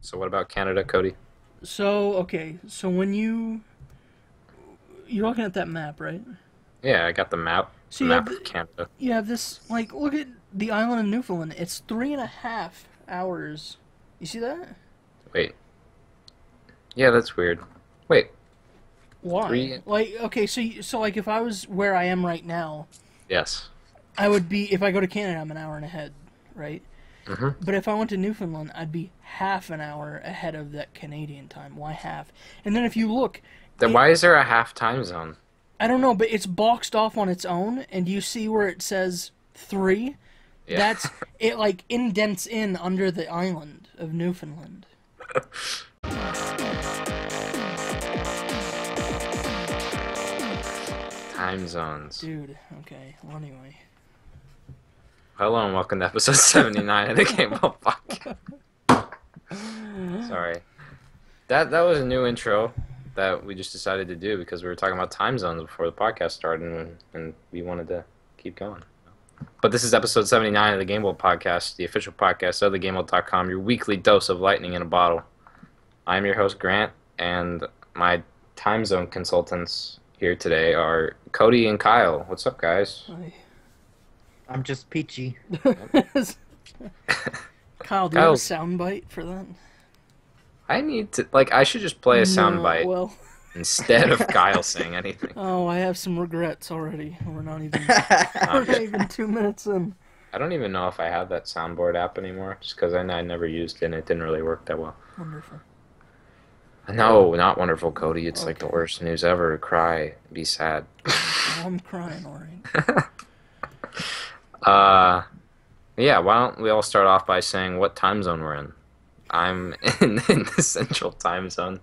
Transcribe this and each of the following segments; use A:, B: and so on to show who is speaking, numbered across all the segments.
A: So what about Canada, Cody?
B: So, okay, so when you're looking at that map, right?
A: Yeah, I got the map,
B: So
A: the map of Canada.
B: you have this like look at the island of Newfoundland. It's 3.5 hours. You see that?
A: Wait, yeah, that's weird. Wait,
B: Why?
A: three?
B: Like, okay, so like if I was where I am right now,
A: Yes.
B: I would be if I go to Canada, I'm an hour and ahead, right?
A: Mm-hmm.
B: But if I went to Newfoundland, I'd be half an hour ahead of that Canadian time. Why half? And then if you look,
A: Then
B: it
A: why is there a half time zone?
B: I don't know, but it's boxed off on its own, and you see where it says 3?
A: Yeah.
B: That's it, like indents in under the island of Newfoundland.
A: Time zones.
B: Dude, okay. Well, anyway.
A: Hello and welcome to episode 79 of the Game Ball Podcast. Sorry. That was a new intro that we just decided to do because we were talking about time zones before the podcast started and we wanted to keep going. But this is episode 79 of the Game Ball Podcast, the official podcast of thegameball.com, your weekly dose of lightning in a bottle. I'm your host, Grant, and my time zone consultants here today are Cody and Kyle. What's up, guys?
C: I'm just peachy.
B: Kyle, do you have a soundbite for that?
A: I need to, I should just play a soundbite
B: Well,
A: instead of Kyle saying anything.
B: oh, I have some regrets already. We're not even 2 minutes in.
A: I don't even know if I have that soundboard app anymore, just because I never used it and it didn't really work that well.
B: Wonderful.
A: No, not wonderful, Cody. It's like the
B: Okay.
A: worst news ever. Cry, be sad.
B: I'm crying, alright.
A: Yeah, why don't we all start off by saying what time zone we're in? I'm in the central time zone.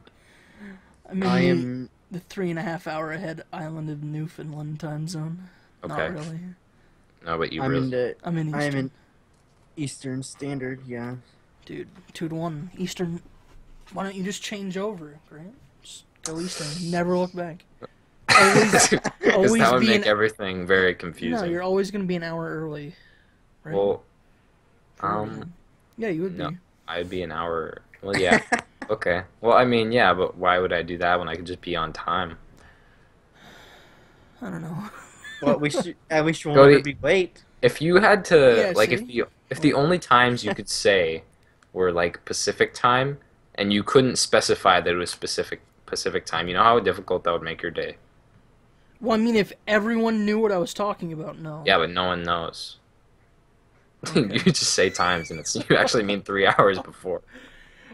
B: I'm
C: I
B: in
C: am.
B: the 3.5 hour ahead island of Newfoundland time zone.
A: Okay.
B: Not really.
A: No, but you
C: I'm
A: really...
C: in the.
B: I'm in Eastern.
C: I'm in Eastern Standard. Yeah.
B: Dude, 2 to 1. Eastern. Why don't you just change over, Grant? Just go Eastern. Never look back. Always,
A: Because
B: always
A: that would
B: be
A: make
B: an.
A: everything very confusing.
B: No, you're always gonna be an hour early. Right?
A: Well,
B: For- yeah, you would
A: no.
B: be.
A: I'd be an hour... Well, yeah. Okay. Well, I mean, yeah, but why would I do that when I could just be on time?
B: I don't know.
C: Well, we should. At least you won't
A: Cody-
C: ever be late.
A: If you had to,
B: Yeah,
A: like,
B: see?
A: if the only times you could say were like Pacific time, and you couldn't specify that it was Pacific time, you know how difficult that would make your day.
B: Well, I mean, if everyone knew what I was talking about, no.
A: Yeah, but no one knows.
B: Okay.
A: You just say times, and you actually mean 3 hours before.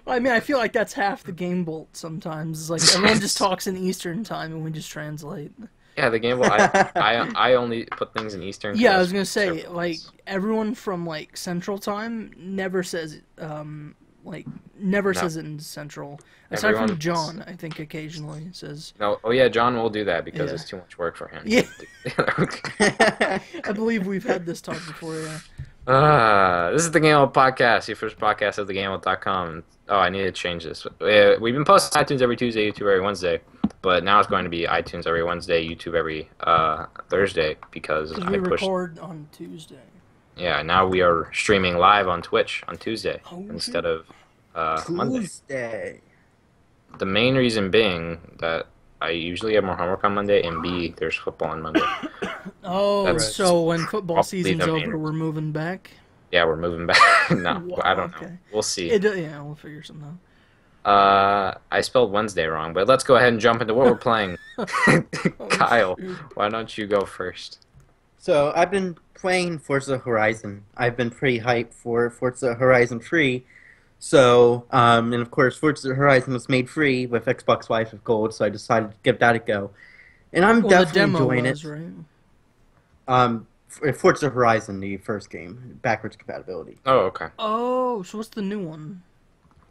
B: I mean, I feel like that's half the game bolt sometimes. It's like everyone just talks in Eastern time and we just translate.
A: Yeah, the game. Well, I only put things in Eastern.
B: Yeah, I was
A: because
B: gonna say,
A: several
B: like,
A: ones.
B: everyone from, like, Central Time never says, never
A: No.
B: says it in Central. Aside
A: Everyone-
B: from John, I think occasionally says.
A: No, oh yeah, John will do that because
B: Yeah.
A: it's too much work for him.
B: Yeah.
A: Okay.
B: I believe we've had this talk before, yeah.
A: This is the Game World Podcast, your first podcast of thegameworld.com. Oh, I need to change this. We've been posting iTunes every Tuesday, YouTube every Wednesday, but now it's going to be iTunes every Wednesday, YouTube every Thursday because
B: Because
A: I
B: we
A: pushed.
B: record on Tuesday.
A: Yeah, now we are streaming live on Twitch on Tuesday
B: Oh,
A: instead of Monday.
C: Tuesday.
A: The main reason being that I usually have more homework on Monday, and B, there's football on Monday.
B: Oh,
A: That's
B: so when football
A: probably
B: season's
A: the main
B: over, we're moving back?
A: Yeah, we're moving back. No,
B: Wow,
A: I don't know.
B: okay.
A: We'll see.
B: Yeah, we'll figure something out.
A: I spelled Wednesday wrong, but let's go ahead and jump into what we're playing. Kyle,
B: shoot.
A: why don't you go first?
C: So I've been playing Forza Horizon. I've been pretty hyped for Forza Horizon free. So, and of course, Forza Horizon was made free with Xbox Live with Gold, so I decided to give that a go. And I'm
B: Well, the
C: definitely
B: demo
C: enjoying
B: was,
C: it.
B: right?
C: Forza Horizon, the first game, backwards compatibility.
A: Oh, okay.
B: Oh, so what's the new one?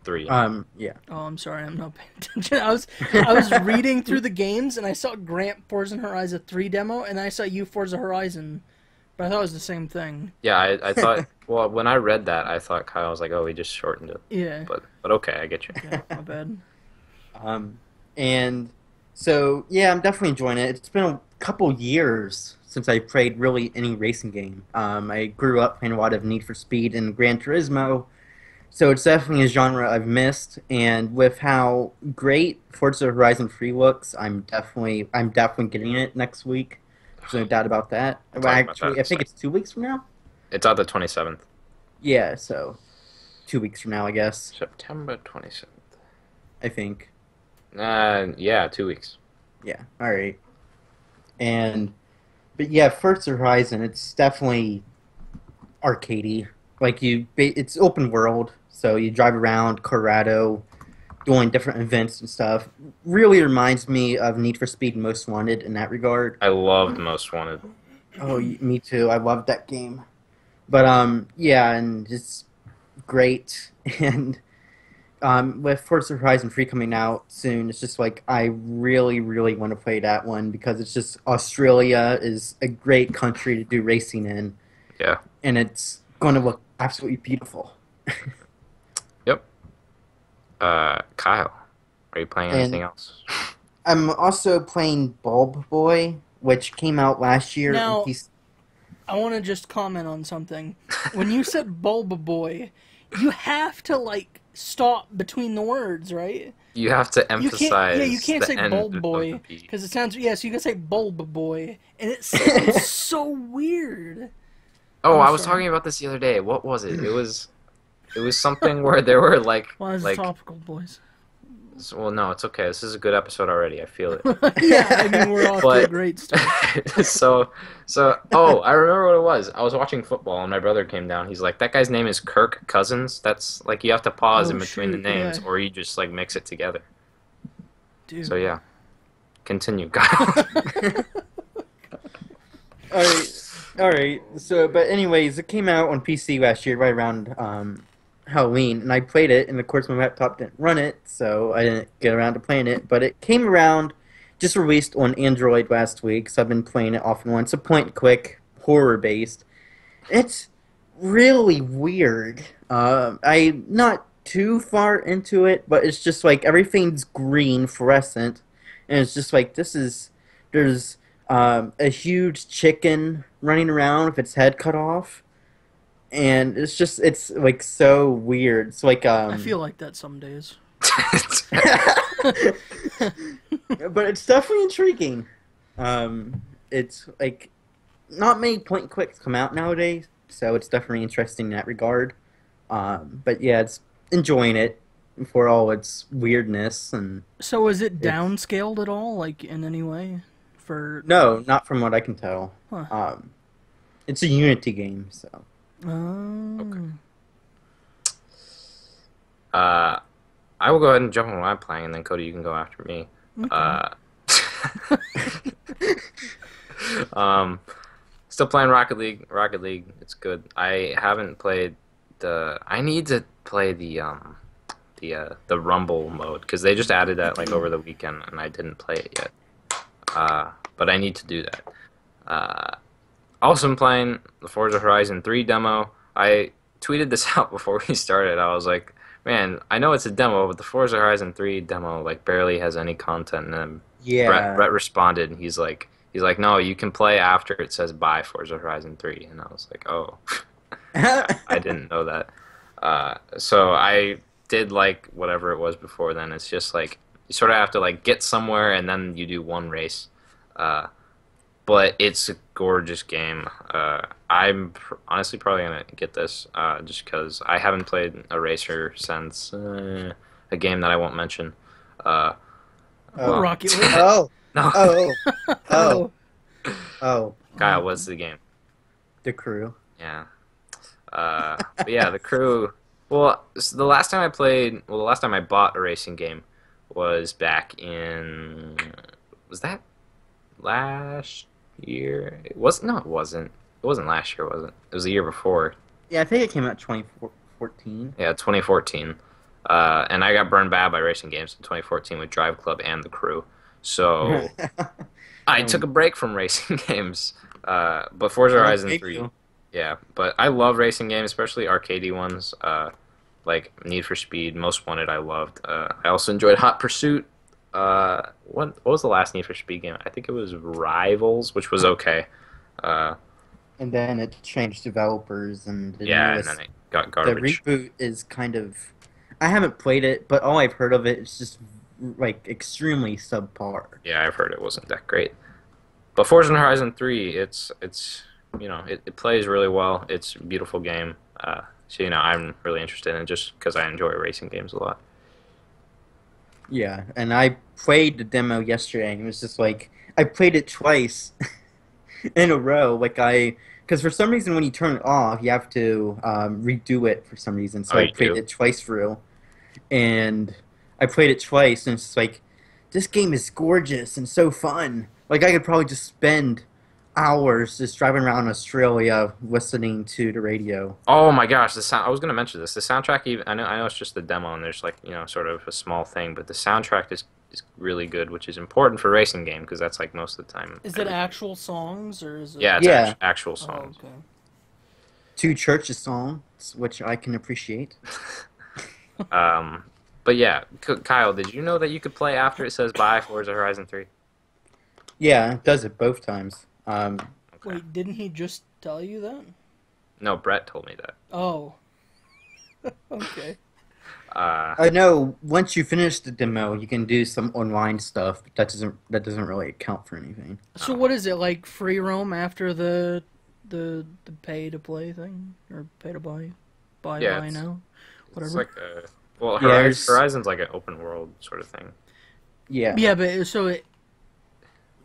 A: 3.
C: Yeah.
B: Oh, I'm sorry, I'm not paying attention. I was reading through the games and I saw Grant Forza Horizon 3 demo and I saw you Forza Horizon, but I thought it was the same thing.
A: Yeah, I thought. Well, when I read that, I thought Kyle was like, "Oh, he just shortened it."
B: Yeah.
A: But okay, I get you.
B: Yeah, my bad.
C: And so, yeah, I'm definitely enjoying it. It's been a couple years since I played really any racing game. I grew up playing a lot of Need for Speed and Gran Turismo, So it's definitely a genre I've missed, and with how great Forza Horizon 3 looks, I'm definitely getting it next week. There's no doubt about that.
A: We'll
C: Well,
A: talk about that
C: actually,
A: in
C: I
A: a
C: think
A: sec.
C: it's 2 weeks from now.
A: It's on the 27th.
C: Yeah, so 2 weeks from now, I guess.
A: September 27th.
C: I think.
A: Yeah, 2 weeks.
C: Yeah. All right. And but yeah, Forza Horizon, it's definitely arcadey. Like it's open world, so you drive around Colorado, doing different events and stuff. Really reminds me of Need for Speed Most Wanted in that regard.
A: I loved Most Wanted.
C: Oh, me too. I love that game. But yeah, and it's great. And with Forza Horizon 3 coming out soon, it's just like I really, really want to play that one because it's just Australia is a great country to do racing in,
A: Yeah.
C: and it's going to look absolutely beautiful.
A: Yep. Kyle, are you playing anything
C: And
A: else?
C: I'm also playing Bulb Boy, which came out last year.
B: Now, I want to just comment on something. When you said Bulba Boy, you have to like stop between the words, right?
A: You have to
B: You can't.
A: emphasize
B: Yeah, you can't
A: the
B: say
A: end
B: Bulb
A: of
B: Boy
A: the B.
B: because it sounds. Yes, you can say Bulba Boy, and it sounds so weird.
A: Oh,
B: I'm
A: I was
B: sorry.
A: talking about this the other day. What was it? It was something where there were
B: Why is it
A: like
B: topical, boys?
A: well, no, it's okay. This is a good episode already. I feel it.
B: Yeah, I mean we're off to a
A: But
B: great start.
A: oh, I remember what it was. I was watching football and my brother came down. He's like, "That guy's name is Kirk Cousins." That's like you have to pause
B: Oh,
A: in between the
B: shoot,
A: names
B: yeah.
A: or you just like mix it together.
B: Dude.
A: So yeah. Continue, guys.
C: All right. So, but anyways, it came out on PC last year, right around Halloween, and I played it, and of course my laptop didn't run it, so I didn't get around to playing it. But it came around, just released on Android last week, so I've been playing it off and on. It's a point-and-click horror based. It's really weird. I'm not too far into it, but it's just like everything's green, fluorescent, and it's just like there's a huge chicken running around with its head cut off, and it's like so weird. It's like
B: I feel like that some days.
C: but it's definitely intriguing. It's like not many point and clicks come out nowadays, so it's definitely interesting in that regard. But yeah, it's enjoying it for all its weirdness and
B: So is it
C: it's
B: downscaled at all, like in any way? For
C: no, not from what I can tell.
B: huh.
C: It's a Unity game, so
A: Okay.
B: Oh.
A: I will go ahead and jump on what I'm playing, and then Cody, you can go after me.
B: Okay.
A: Um, Still playing Rocket League. Rocket League, it's good. I haven't played the. I need to play the Rumble mode because they just added that like over the weekend, and I didn't play it yet. But I need to do that. Also, I'm playing the Forza Horizon 3 demo. I tweeted this out before we started. I was like, man, I know it's a demo, but the Forza Horizon 3 demo like barely has any content. And then
C: yeah.
A: Brett responded, and he's like, no, you can play after it says buy Forza Horizon 3. And I was like, oh, I didn't know that. So I did like whatever it was before then. It's just like you sort of have to like get somewhere and then you do one race. But it's a gorgeous game. Honestly probably gonna get this just because I haven't played a racer since a game that I won't mention. Uh,
C: Oh.
B: Rocket League.
C: Oh.
A: no,
C: Oh.
B: Oh.
C: Oh.
A: Kyle, what's the game?
C: The Crew.
A: Yeah. But yeah, the Crew. Well, the last time I bought a racing game was back in. Was that last year? It wasn't. No, it wasn't. It wasn't last year, was it? It was the year before.
C: Yeah, I think it came out 2014.
A: Yeah, 2014. And I got burned bad by racing games in 2014 with Drive Club and the Crew. So I took a break from racing games. But Forza Horizon 3. Yeah, but I love racing games, especially arcadey ones. Like Need for Speed, Most Wanted, I loved. I also enjoyed Hot Pursuit. What was the last Need for Speed game? I think it was Rivals, which was okay.
C: And then it changed developers and the
A: Yeah, and
C: newest
A: then it got
C: The
A: garbage.
C: reboot is kind of. I haven't played it, but all I've heard of it is just like extremely subpar.
A: Yeah, I've heard it wasn't that great. But Forza Horizon 3, it's it plays really well. It's a beautiful game. So I'm really interested in it just because I enjoy racing games a lot.
C: Yeah, and I played the demo yesterday, and it was just like I played it twice in a row. Because for some reason when you turn it off, you have to redo it for some reason. So
A: Oh,
C: I
A: you
C: played
A: do?
C: it twice through, and I played it twice, and it's just like this game is gorgeous and so fun. Like I could probably just spend hours just driving around Australia listening to the radio.
A: Oh my gosh, the sound! I was gonna mention this. The soundtrack, even I know it's just the demo, and there's like sort of a small thing, but the soundtrack is really good, which is important for a racing game because that's like most of the time.
B: Is it actual songs or is it?
A: Yeah, it's
C: Yeah,
A: actual
B: Oh,
A: songs.
B: okay.
C: two churches songs, which I can appreciate.
A: Um, but yeah, Kyle, did you know that you could play after it says bye Forza Horizon 3?
C: Yeah, it does it both times.
A: Okay.
B: Wait, didn't he just tell you that?
A: No, Brett told me that.
B: Oh. Okay.
C: I know once you finish the demo, you can do some online stuff, but that doesn't really account for anything.
B: So what is it like? Free roam after the pay to play thing or pay to buy
A: Yeah,
B: buy now,
A: it's
B: whatever.
A: like well,
C: Yeah,
A: Horizon's like an open world sort of thing.
C: Yeah,
B: Yeah, but so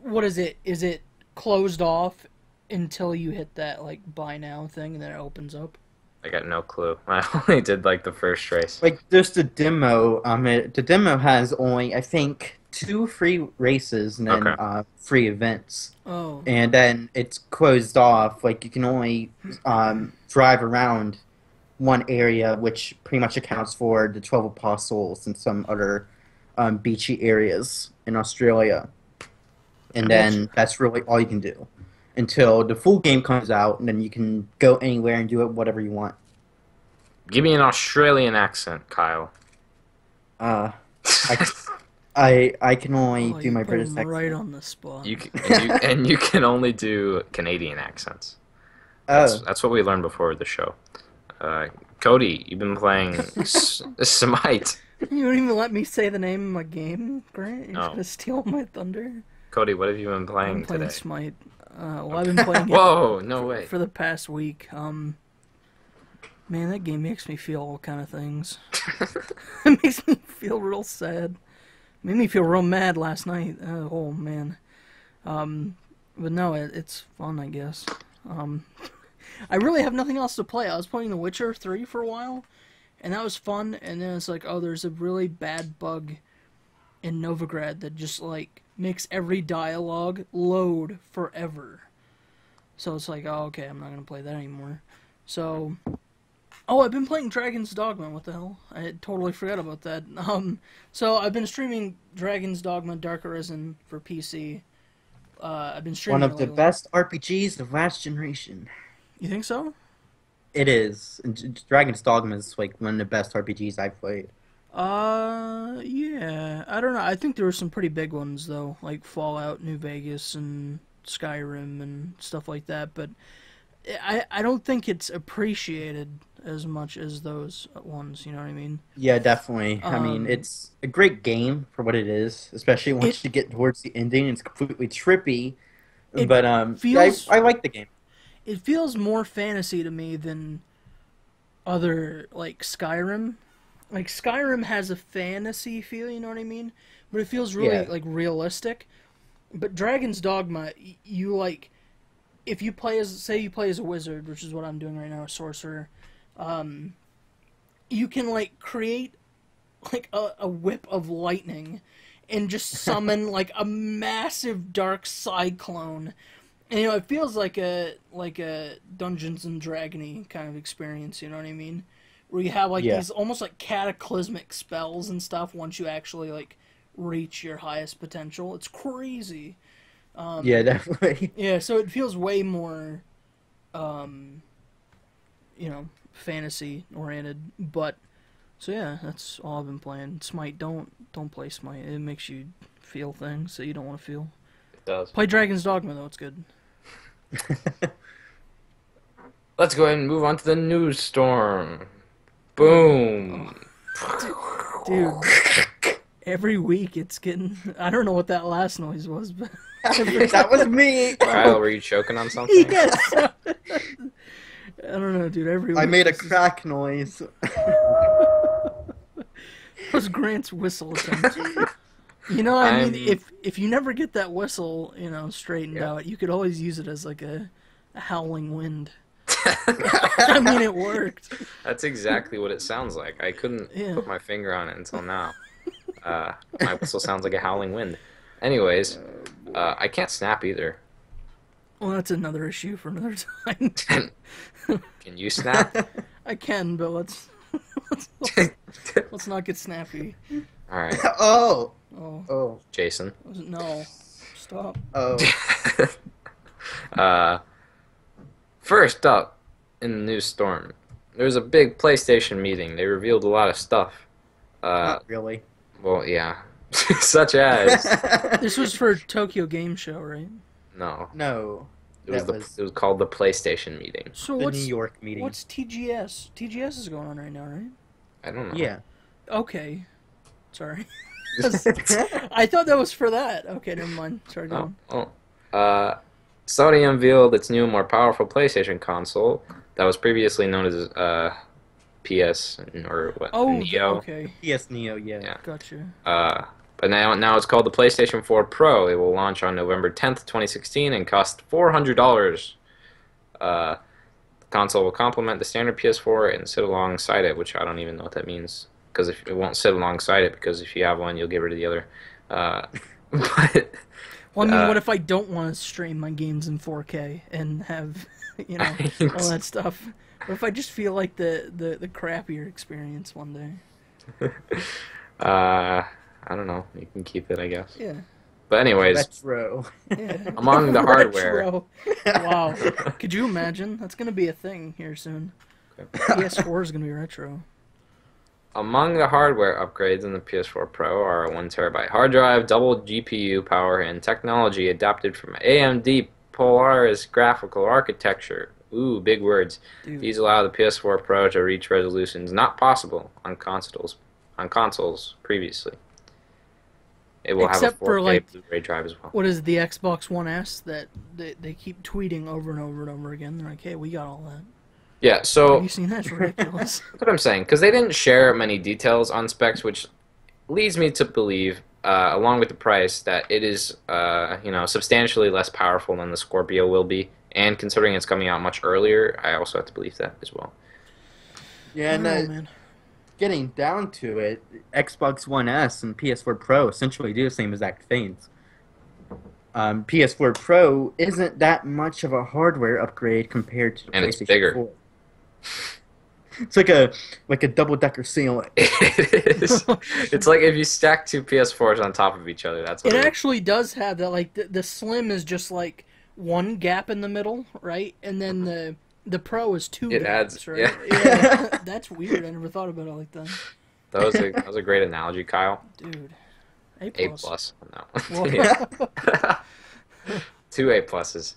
B: what is it? Is it closed off until you hit that like buy now thing and then it opens up?
A: I got no clue. I only did like the first race.
C: like just the demo. The demo has only I think two free races and then
A: Okay.
C: free events,
B: Oh.
C: and then it's closed off. Like you can only drive around one area, which pretty much accounts for the 12 Apostles and some other beachy areas in Australia. And then that's really all you can do until the full game comes out, and then you can go anywhere and do it whatever you want.
A: Give me an Australian accent, Kyle.
C: Uh, I can only
B: Oh,
C: do
B: you
C: my
B: put
C: British
B: him
C: accent.
B: right on the spot.
A: And you can only do Canadian accents.
C: Oh,
A: That's what we learned before the show. Cody, you've been playing Smite.
B: You don't even let me say the name of my game, Grant. You're
A: No.
B: gonna steal my thunder.
A: Cody, what have you been
B: I've
A: playing
B: been playing
A: today?
B: Smite. Well, I've been playing it
A: Whoa, no way.
B: for the past week. Man, that game makes me feel all kind of things. It makes me feel real sad. Made me feel real mad last night. Oh man. But no, it's fun, I guess. I really have nothing else to play. I was playing The Witcher 3 for a while, and that was fun. And then it's like, oh, there's a really bad bug in Novigrad that just like makes every dialogue load forever. So it's like, oh, okay, I'm not gonna play that anymore. So, oh, I've been playing Dragon's Dogma. What the hell? I totally forgot about that. So I've been streaming Dragon's Dogma Dark Arisen for PC. I've been streaming
C: one of
B: it
C: the
B: lately.
C: best RPGs of last generation.
B: You think so?
C: It is. And Dragon's Dogma is like one of the best RPGs I've played.
B: Yeah. I don't know. I think there were some pretty big ones though, like Fallout New Vegas and Skyrim and stuff like that. But I don't think it's appreciated as much as those ones. You know what I mean?
C: Yeah, definitely. I mean, it's a great game for what it is, especially once you get towards the ending. It's completely trippy,
B: It
C: but
B: feels-
C: I like the game.
B: It feels more fantasy to me than other like Skyrim. Like Skyrim has a fantasy feel, you know what I mean? But it feels really
C: Yeah.
B: like realistic. But Dragon's Dogma, you like if you play as say you play as a wizard, which is what I'm doing right now, a sorcerer. You can like create like a whip of lightning and just summon like a massive dark cyclone. And, it feels like a Dungeons and Dragony kind of experience. You know what I mean? Where you have like
C: Yeah.
B: these almost like cataclysmic spells and stuff once you actually like reach your highest potential. It's crazy.
C: Yeah, definitely.
B: Yeah, so it feels way more, fantasy oriented. But so yeah, that's all I've been playing. Smite, don't play Smite. It makes you feel things that you don't want to feel.
A: It does.
B: Play Dragon's Dogma though; it's good.
A: let's go ahead and move on to the news storm. Boom.
B: Dude, every week it's getting... I don't know what that last noise was, but...
C: That was me.
A: Kyle, were you choking on something?
B: Yes! I don't know, dude. Every week
C: I made a
B: this is-
C: crack noise.
B: It was Grant's whistle attempt. You know, I mean,
A: I'm-
B: if you never get that whistle, you know, straightened out, you could always use it as like a howling wind. I mean, it worked.
A: That's exactly what it sounds like. I couldn't
B: Yeah.
A: put my finger on it until now. My whistle sounds like a howling wind. Anyways, I can't snap either.
B: Well, that's another issue for another time.
A: Can you snap?
B: I can, but let's not get snappy.
A: All right,
C: Oh.
B: Oh,
C: Oh.
A: Jason.
B: no. Stop.
C: Oh.
A: First up in the news storm, there was a big PlayStation meeting. They revealed a lot of stuff.
C: Not really.
A: Well, yeah, such as
B: This was for Tokyo Game Show, right?
A: no,
C: No.
A: it
C: That
A: was it was called the PlayStation meeting.
B: So
C: the
B: what's
C: New York meeting.
B: what's TGS? TGS is going on right now, right?
A: I don't know.
C: Yeah.
B: Okay. Sorry. I thought that was for that. Okay, never mind. Sorry, go
A: Oh,
B: on.
A: Sony unveiled its new, more powerful PlayStation console that was previously known as PS or what?
B: Oh,
A: Neo.
B: okay.
C: PS Neo, yeah.
A: Yeah.
B: Gotcha.
A: But now it's called the PlayStation 4 Pro. It will launch on November 10th, 2016, and cost $400. The console will complement the standard PS4 and sit alongside it, which I don't even know what that means. Because it won't sit alongside it, because if you have one, you'll get rid of the other. But
B: Well, I mean, what if I don't want to stream my games in 4K and have, you know, all that stuff? What if I just feel like the crappier experience one day?
A: I don't know. You can keep it, I guess.
B: Yeah.
A: But anyways,
C: Retro.
B: Yeah.
A: among the hardware,
B: Retro. Wow. Could you imagine? That's going to be a thing here soon. PS4 is going to be retro.
A: among the hardware upgrades in the PS4 Pro are a 1 terabyte hard drive, double GPU power, and technology adapted from AMD Polaris graphical architecture. Ooh, big words.
B: Dude.
A: These allow the PS4 Pro to reach resolutions not possible on consoles previously. It will
B: Except
A: have a 4K
B: for, like,
A: Blu-ray drive as well.
B: What is the Xbox One S that they keep tweeting over and over and over again? They're like, hey, we got all that.
A: Yeah, so
B: Have you seen that? It's ridiculous.
A: that's what I'm saying, because they didn't share many details on specs, which leads me to believe, along with the price, that it is, substantially less powerful than the Scorpio will be. And considering it's coming out much earlier, I also have to believe that as well.
C: Yeah,
B: I
C: and
B: don't know, man.
C: getting down to it, Xbox One S and PS4 Pro essentially do the same exact things. PS4 Pro isn't that much of a hardware upgrade compared to the
A: And
C: PlayStation
A: it's bigger.
C: 4. It's like a double-decker ceiling.
A: It is. It's like if you stack two PS4s on top of each other. That's what
B: It
A: it is.
B: actually does have that. Like the Slim is just like one gap in the middle, right? And then the Pro is two
A: It
B: gaps,
A: adds-
B: right?
A: yeah.
B: That's weird. I never thought about it like that.
A: That was a great analogy, Kyle.
B: Dude, A+.
A: A plus. No.
B: Well,
A: Yeah. Two A pluses.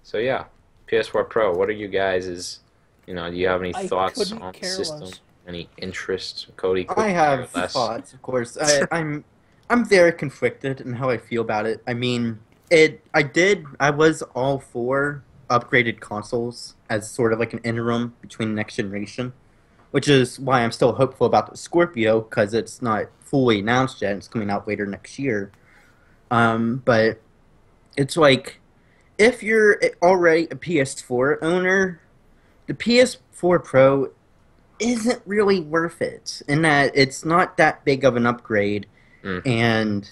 A: So yeah, PS4 Pro. What are you guys'? Do you have any
B: I
A: thoughts
B: couldn't
A: on the
B: care
A: system?
B: less.
A: Any interests, Cody?
C: I
A: couldn't
C: have
A: care less.
C: thoughts, of course. I'm very conflicted in how I feel about it. I mean, I was all for upgraded consoles as sort of like an interim between next generation, which is why I'm still hopeful about the Scorpio, because it's not fully announced yet. It's coming out later next year. But it's like, if you're already a PS4 owner, the PS4 Pro isn't really worth it, in that it's not that big of an upgrade, and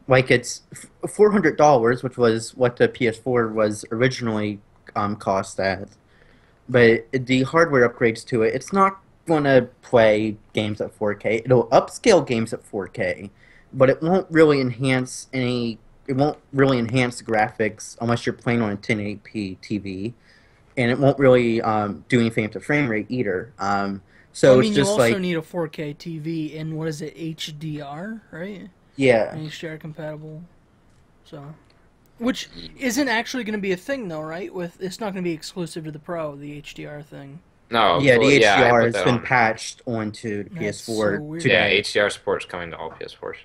C: like it's $400, which was what the PS4 was originally cost at. But the hardware upgrades to it, it's not going to play games at 4K. It'll upscale games at 4K, but it won't really enhance any. It won't really enhance the graphics unless you're playing on a 1080p TV, and it won't really do anything with the frame rate either. So
B: I mean,
C: it's
B: you
C: just
B: also
C: like,
B: need a 4K TV and what is it, HDR, right?
C: yeah.
B: HDR compatible. So, Which isn't actually going to be a thing, though, right? It's not going to be exclusive to the Pro, the HDR thing.
A: No,
C: Yeah, the
A: yeah, I
C: HDR
A: put
C: has
A: that
C: been
A: on.
C: patched onto the
B: That's
C: PS4
B: so weird.
A: Yeah,
C: today.
A: HDR support is coming to all PS4s.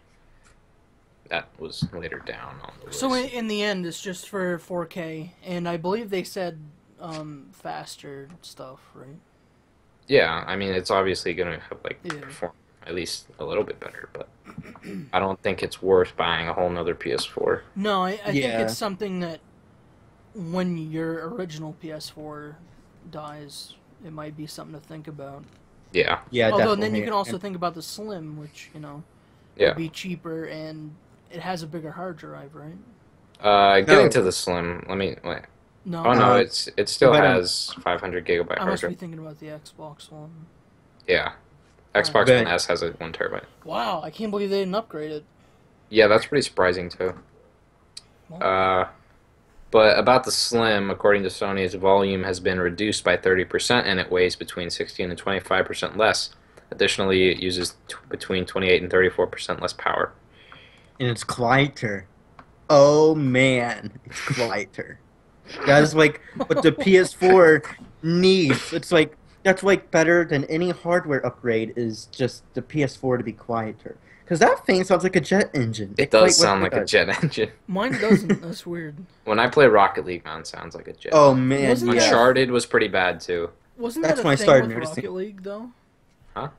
A: That was later down on the list.
B: So in the end, it's just for 4K, and I believe they said faster stuff, right?
A: Yeah, I mean, it's obviously going to have, like,
B: Yeah.
A: perform at least a little bit better, but I don't think it's worth buying a whole nother PS4.
B: No, I think
C: Yeah.
B: it's something that when your original PS4 dies, it might be something to think about.
A: Yeah,
C: Yeah,
B: Although
C: definitely.
B: then you can also
C: And-
B: think about the Slim, which,
A: yeah.
B: would be cheaper, and it has a bigger hard drive, right?
A: Getting
C: No.
A: to the Slim, let me, wait.
B: No,
A: Oh, no,
C: Uh,
A: it still
C: but,
A: has 500 gigabyte
B: I
A: hard
B: must be
A: drive.
B: thinking about the Xbox One.
A: Yeah. Xbox
C: But-
A: One S has a 1 terabyte.
B: Wow, I can't believe they didn't upgrade it.
A: Yeah, that's pretty surprising, too.
B: Well,
A: But about the Slim, according to Sony, its volume has been reduced by 30% and it weighs between 16 and 25% less. Additionally, it uses between 28 and 34% less power.
C: And it's quieter. Oh man, it's quieter. That is like what the PS4 needs. It's like that's like better than any hardware upgrade is just the PS4 to be quieter. Because that thing sounds like a jet engine.
A: It
C: Quite
A: does
C: what
A: sound
C: it
A: like a
C: does.
A: jet engine.
B: mine doesn't. That's weird.
A: When I play Rocket League, man, it sounds like a jet.
C: Oh man,
B: Wasn't
C: yeah,
B: that-
A: Uncharted was pretty bad, too.
B: Wasn't
C: That's
B: that a
C: when I
B: thing
C: started
B: with
C: noticing.
B: Rocket League, though?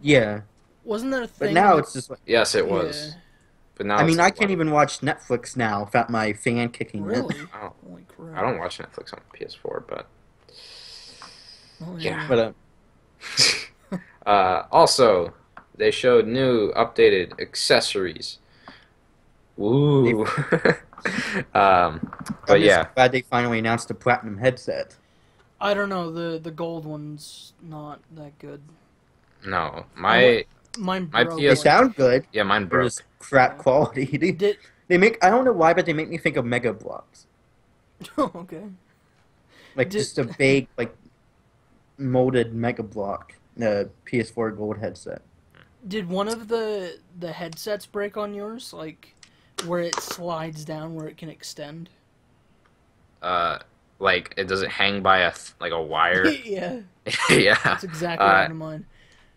C: yeah.
B: Wasn't that a
C: But
B: thing?
C: now
B: with-
C: it's just like
A: Yes, it was.
B: Yeah.
A: But now
C: I
A: it's
C: mean, I
A: like,
C: can't even watch Netflix now without my fan kicking in.
B: Really?
A: Oh,
B: Holy crap.
A: I don't watch Netflix on PS4, but
B: Oh,
A: yeah.
C: But
A: also, they showed new updated accessories. Woo. But
C: I'm
A: yeah,
C: just glad they finally announced the platinum headset.
B: I don't know. The gold one's not that good.
A: no, my
B: Mine
A: My
B: broke.
C: They
A: PS
C: sound good.
A: yeah, mine
C: They're
A: broke.
C: just crap quality.
B: Did
C: They make I don't know why, but they make me think of Mega Blocks.
B: oh, okay.
C: Like
B: Did-
C: just a big like molded Mega Block, PS4 Gold headset.
B: Did one of the headsets break on yours? Like where it slides down, where it can extend?
A: Like it doesn't hang by like a wire.
B: Yeah,
A: Yeah.
B: that's exactly one of mine.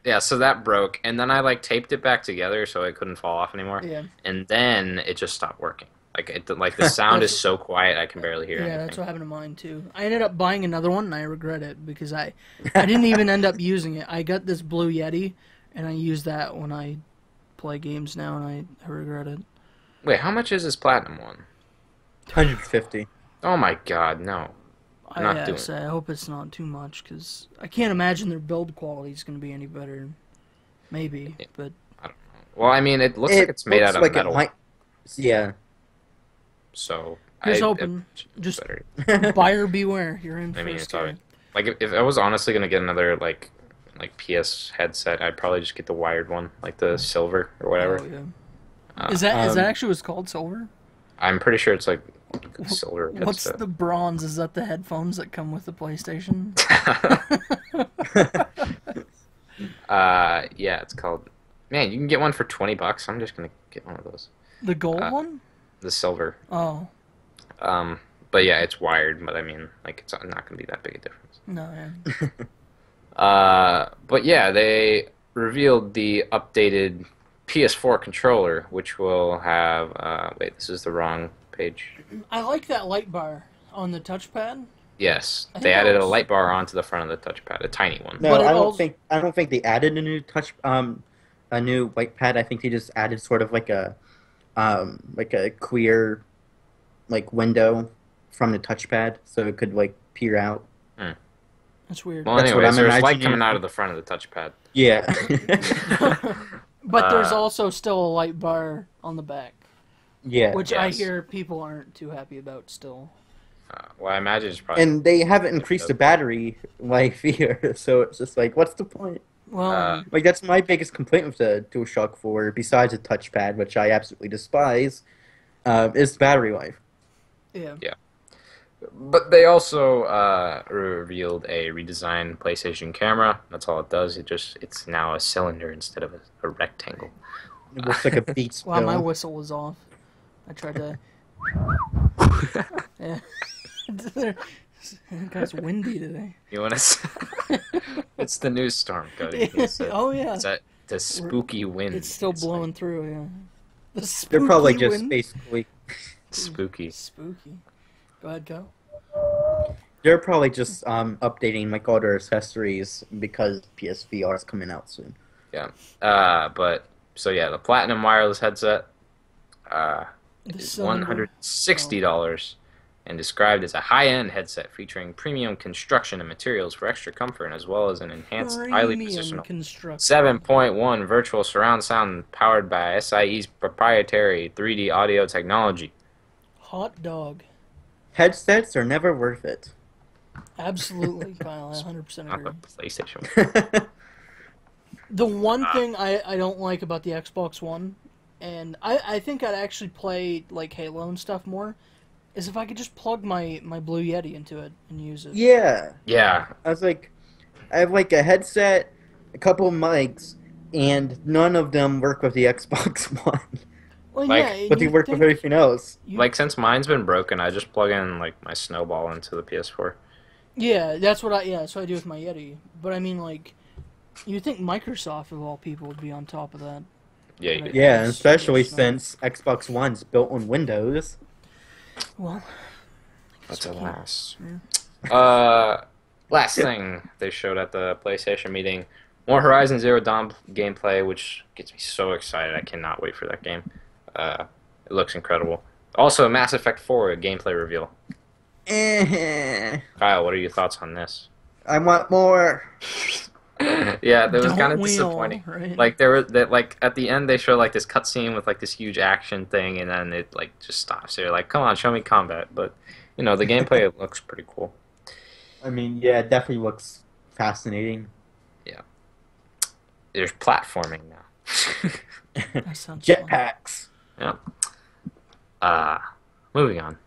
A: Yeah, so that broke, and then I like taped it back together so it couldn't fall off anymore,
B: Yeah,
A: and then it just stopped working. Like the sound is so quiet I can barely hear
B: yeah,
A: anything.
B: that's what happened to mine too. I ended up buying another one, and I regret it because I didn't even end up using it. I got this Blue Yeti, and I use that when I play games now, and I regret it.
A: Wait, how much is this platinum one?
C: 150.
A: Oh my god, no. Not
B: I
A: doing
B: say, I hope it's not too much because I can't imagine their build quality is going to be any better. Maybe,
A: Yeah.
B: but
A: Well, I mean, it looks like it's made out of
C: like
A: metal,
C: It might, yeah.
A: so
B: Here's
A: it
B: hoping.
A: should be
B: Just-
A: better.
B: buyer beware. You're in for
A: I mean,
B: a
A: it's
B: scare.
A: alright. Like if I was honestly gonna get another like PS headset, I'd probably just get the wired one, like the silver or whatever.
B: Oh, yeah.
A: Uh,
B: Is that actually what's called silver?
A: I'm pretty sure it's like silver
B: What's
A: headset.
B: the bronze? Is that the headphones that come with the PlayStation?
A: Yeah, it's called. Man, you can get one for $20. I'm just gonna get one of those.
B: The gold
A: Uh,
B: one?
A: The silver.
B: Oh,
A: But yeah, it's wired. But I mean, like, it's not gonna be that big a difference.
B: no, yeah.
A: But yeah, they revealed the updated PS4 controller, which will have. Wait, this is the wrong page.
B: I like that light bar on the touchpad.
A: Yes,
B: I think
A: they
B: that
A: added a
B: was-
A: light bar onto the front of the touchpad, a tiny one.
C: No,
B: But it
C: I don't
B: also-
C: think they added a new a new white pad. I think they just added sort of like a queer like window from the touchpad, so it could like peer out.
B: That's weird.
A: Well,
C: That's what
A: anyways,
C: I'm
A: there's light
C: imagining.
A: coming out of the front of the touchpad.
C: Yeah.
B: But there's
A: uh,
B: also still a light bar on the back,
C: Yeah.
B: which I
A: Yes.
B: hear people aren't too happy about still.
A: Well, I imagine it's probably.
C: And they haven't increased the battery life either, so it's just like, what's the point?
B: Well,
C: Like that's my biggest complaint with the DualShock 4, besides the touchpad, which I absolutely despise, is battery life.
B: yeah.
A: But they also revealed a redesigned PlayStation camera. That's all it does. It's now a cylinder instead of a rectangle.
C: It looks like a Beats
B: Wow, my
C: pill.
B: whistle was off. I tried to. Yeah. It's windy today.
A: You want to? It's the news storm, Cody.
B: Oh yeah.
A: It's the spooky wind.
B: It's still
A: It's
B: blowing
A: like
B: through. Yeah. The
C: They're probably
B: spooky
C: just
B: wind.
C: basically.
A: spooky.
B: Spooky. Go ahead, go.
C: They're probably just updating like all their accessories because PSVR is coming out soon.
A: Yeah. But so yeah, the Platinum wireless headset is $160 and described as a high-end headset featuring premium construction and materials for extra comfort, and as well as an enhanced, highly positional
B: construction.
A: 7.1 virtual surround sound powered by SIE's proprietary 3D audio technology.
B: Hot dog.
C: Headsets are never worth it.
B: Absolutely, Kyle. I 100%
A: Not
B: agree.
A: the PlayStation.
B: The one thing I don't like about the Xbox One, and I think I'd actually play like Halo and stuff more, is if I could just plug my Blue Yeti into it and use it.
C: Yeah.
A: Yeah.
C: I was like, I have like a headset, a couple of mics, and none of them work with the Xbox One.
B: Well,
A: Like,
B: yeah,
C: But they work with everything else.
A: Like, since mine's been broken, I just plug in like my Snowball into the PS4.
B: Yeah, that's what I do with my Yeti. But I mean, like, you'd think Microsoft of all people would be on top of that.
A: Yeah, you
B: Right.
A: could.
C: Yeah, and
B: Yes,
C: especially
B: yes, no.
C: since Xbox One's built on Windows.
B: Well,
A: That's a last.
B: Yeah.
A: Last thing they showed at the PlayStation meeting, more Horizon Zero Dawn gameplay, which gets me so excited. I cannot wait for that game. It looks incredible. Also, Mass Effect 4 gameplay reveal. Kyle, what are your thoughts on this?
C: I want more.
A: Yeah, that was
B: Don't
A: kind of
B: we all,
A: disappointing.
B: right?
A: Like there was that, like at the end they show like this cutscene with like this huge action thing, and then it like just stops. They're like, "Come on, show me combat." But you know, the gameplay looks pretty cool.
C: I mean, yeah, it definitely looks fascinating.
A: There's platforming now.
B: That sounds fun.
C: Jetpacks.
A: Moving on.